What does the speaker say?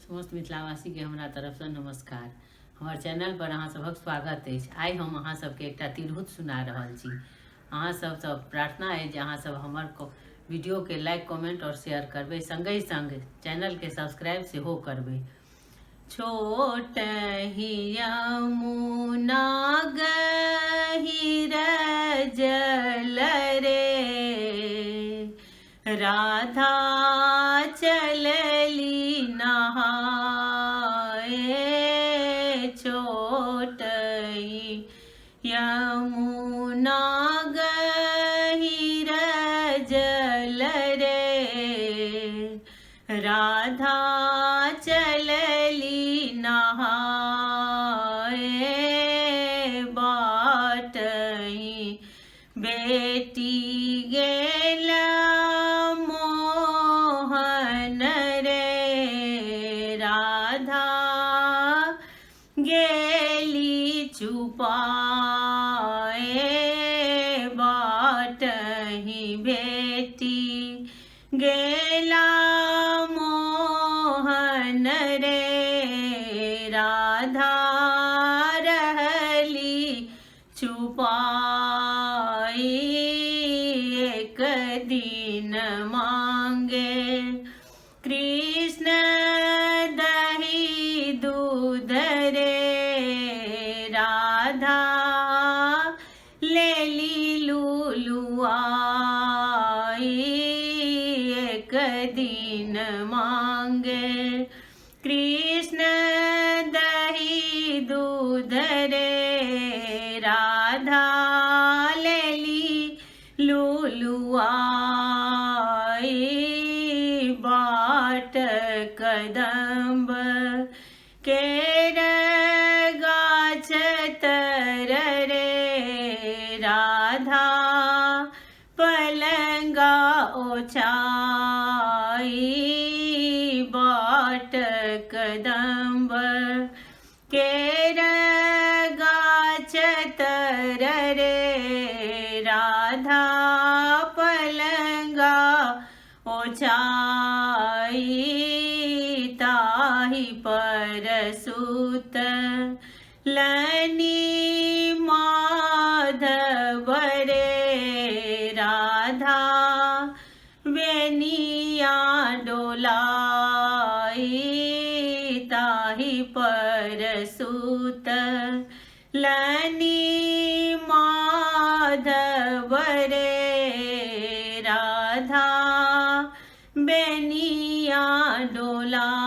समस्त मिथिलावासी के हमरा तरफ से नमस्कार। हमार चैनल पर अहाँ सबक स्वागत है। आई हम अहाँ सबके एक तिरहुत सुना रहल छी। अहाँ सब प्रार्थना है जे अहाँ सब हमर वीडियो के लाइक कमेंट और शेयर करबे, संगे संग चैनल के सब्सक्राइब सेहो करबे। छोट ही यमुना गहीर जल रे, राधा चलली नहाए। छोट ही यमुना गहीर जल रे, राधा चलली नहाए। बाटई बेटी गेल मोहन रे, राधा गेली छुपाए। बाटही बेटी गेला मोहन रे, राधा रहली छुपाई। एक दिन मांगे कृष्ण दही दूध रे, राधा लेली लुलुआई। एक दिन मांगे कृष्ण दही दूध रे, राधा लेली लुलुआई। बाट कदम्ब केर गाछ तर रे, राधा पलंगा ओछाई। बाट कदम्ब केर गाछ तर रे, राधा पलंगा ओछाई। ताहि पर सुत लनी माधव रे, राधा बेनिया डोलाई। ताहि पर सुत लनी माधव रे, राधा बेनिया डोलाई।